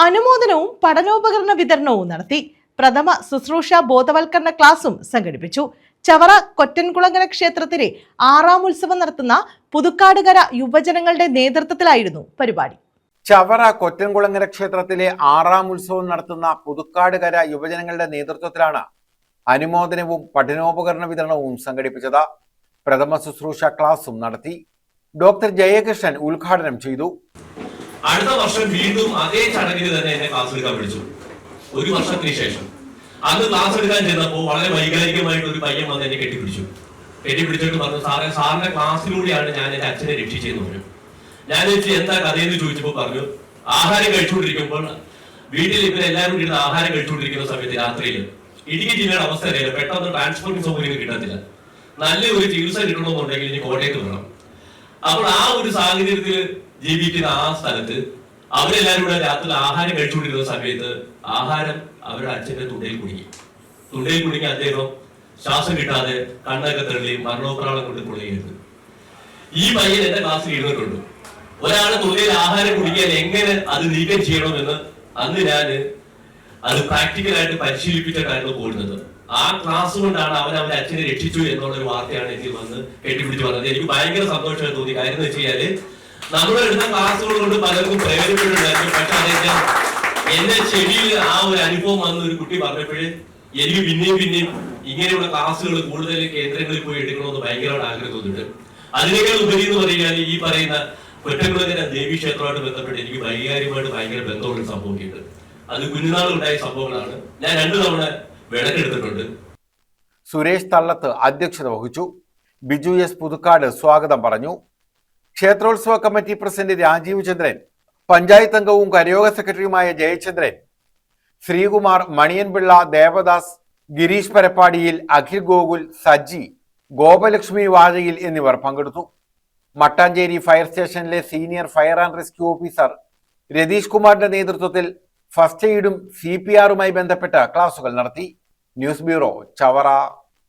അനുമോദനവും പഠനോപകരണ വിതരണവും നടത്തി. പ്രഥമ ശുശ്രൂഷ ബോധവൽക്കരണ ക്ലാസും സംഘടിപ്പിച്ചു. ചവറ കൊറ്റൻകുളങ്ങര ക്ഷേത്രത്തിലെ 6ാം ഉത്സവം നടത്തുന്ന പുതുക്കാടുകര യുവജനങ്ങളുടെ നേതൃത്വത്തിലായിരുന്നു പരിപാടി. ചവറ കൊറ്റൻകുളങ്ങര ക്ഷേത്രത്തിലെ 6ാം ഉത്സവം നടത്തുന്ന പുതുക്കാടുകര യുവജനങ്ങളുടെ നേതൃത്വത്തിലാണ് അനുമോദനവും പഠനോപകരണ വിതരണവും സംഘടിപ്പിച്ചത്. പ്രഥമ ശുശ്രൂഷ ക്ലാസും നടത്തി. ഡോക്ടർ ജയകൃഷ്ണൻ ഉദ്ഘാടനം ചെയ്തു. അടുത്ത വർഷം വീണ്ടും അതേ ചടങ്ങിൽ തന്നെ എന്നെ ക്ലാസ് എടുക്കാൻ വിളിച്ചു. ഒരു വർഷത്തിന് ശേഷം അന്ന് ക്ലാസ് എടുക്കാൻ ചെന്നപ്പോൾ വളരെ വൈകാരികമായിട്ട് ഒരു പയ്യൻ വന്ന് എന്നെ കെട്ടിപ്പിടിച്ചിട്ട് പറഞ്ഞു, സാറിന്റെ ക്ലാസ്സിലൂടെയാണ് ഞാൻ എന്റെ അച്ഛനെ രക്ഷിച്ചതെന്ന് പറഞ്ഞു. ഞാൻ എന്താ കഥയെന്ന് ചോദിച്ചപ്പോൾ പറഞ്ഞു, ആഹാരം കഴിച്ചുകൊണ്ടിരിക്കുമ്പോൾ വീട്ടിൽ ഇവരെല്ലാവരും ഇരുന്ന് ആഹാരം കഴിച്ചുകൊണ്ടിരിക്കുന്ന സമയത്ത് രാത്രിയിൽ ഇടുക്കി ജില്ലയുടെ അവസ്ഥ അറിയില്ല, പെട്ടെന്ന് ട്രാൻസ്പോർട്ടിംഗ് സൗകര്യം കിട്ടത്തില്ല, നല്ലൊരു ചികിത്സ കിട്ടണമെന്നുണ്ടെങ്കിൽ ഇനി കോട്ടയത്ത് വേണം. അപ്പോൾ ആ ഒരു സാഹചര്യത്തിൽ ജീവിക്കുന്ന ആ സ്ഥലത്ത് അവരെല്ലാവരും കൂടെ രാത്രി ആഹാരം കഴിച്ചുകൊണ്ടിരുന്ന സമയത്ത് ആഹാരം അവരുടെ അച്ഛന്റെ തൊണ്ടയിൽ കുടുങ്ങി അദ്ദേഹം ശ്വാസം കിട്ടാതെ കണ്ണൊക്കെ തള്ളി മരണോപ്രാളം കൊണ്ട് കുടുങ്ങിയിരുന്നു. ഈ പയ്യൻ എന്റെ ക്ലാസ്സിൽ ഇരുന്നിട്ടുണ്ട്. ഒരാളെ തൊണ്ടയിൽ ആഹാരം കുടിക്കാൻ എങ്ങനെ അത് നീക്കം ചെയ്യണമെന്ന് അന്ന് ഞാൻ അത് പ്രാക്ടിക്കലായിട്ട് പരിശീലിപ്പിച്ചിട്ടായിരുന്നു പോകുന്നത്. ആ ക്ലാസ് കൊണ്ടാണ് അവന്റെ അച്ഛനെ രക്ഷിച്ചു എന്നുള്ള ഒരു വാർത്തയാണ് എനിക്ക് വന്ന് കെട്ടിപ്പിടിച്ച് പറഞ്ഞത്. എനിക്ക് ഭയങ്കര സന്തോഷമായി തോന്നി. കാര്യം എന്ന് വെച്ച് കഴിഞ്ഞാല് നമ്മുടെ എടുത്ത ക്ലാസ്സുകൾ കൊണ്ട് പലർക്കും പ്രയോജനപ്പെട്ടുണ്ടായിരുന്നു. പക്ഷെ അതെന്റെ എന്റെ ചെവിയിൽ ആ ഒരു അനുഭവം വന്ന ഒരു കുട്ടി പറഞ്ഞപ്പോഴേ എനിക്ക് പിന്നെയും ഇങ്ങനെയുള്ള ക്ലാസ്സുകൾ കൂടുതൽ കേന്ദ്രങ്ങളിൽ പോയി എടുക്കണമെന്ന് ഭയങ്കരമായിട്ട് ആഗ്രഹം തോന്നിയിട്ട്, അതിനേക്കാൾ ഉപരി എന്ന് പറയുകയാൽ ഈ പറയുന്ന കൊറ്റൻകുളങ്ങര ദേവീ ക്ഷേത്രമായിട്ട് ബന്ധപ്പെട്ട് എനിക്ക് വൈകാരികമായിട്ട് ഭയങ്കര ബന്ധമുള്ള സംഭവിക്കുന്നുണ്ട്. അത് കുഞ്ഞുനാളുണ്ടായ സംഭവങ്ങളാണ്. ഞാൻ 2 തവണ വിളക്കെടുത്തിട്ടുണ്ട്. സുരേഷ് തള്ളത്ത് അധ്യക്ഷത വഹിച്ചു. ബിജു എസ് പുതുക്കാട് സ്വാഗതം പറഞ്ഞു. ക്ഷേത്രോത്സവ കമ്മിറ്റി പ്രസിഡന്റ് രാജീവ് ചന്ദ്രൻ, പഞ്ചായത്ത് അംഗവും കരയോഗ സെക്രട്ടറിയുമായ ജയചന്ദ്രൻ, ശ്രീകുമാർ, മണിയൻപിള്ള, ദേവദാസ്, ഗിരീഷ് പരപ്പാടിയിൽ, അഖിൽ ഗോകുൽ, സജ്ജി, ഗോപലക്ഷ്മി വാഴയിൽ എന്നിവർ പങ്കെടുത്തു. മട്ടാഞ്ചേരി ഫയർ സ്റ്റേഷനിലെ senior fire and rescue officer Ratheesh കുമാറിന്റെ നേതൃത്വത്തിൽ ഫസ്റ്റ് എയ്ഡും CPR ബന്ധപ്പെട്ട ക്ലാസുകൾ നടത്തി. News bureau, Chavara.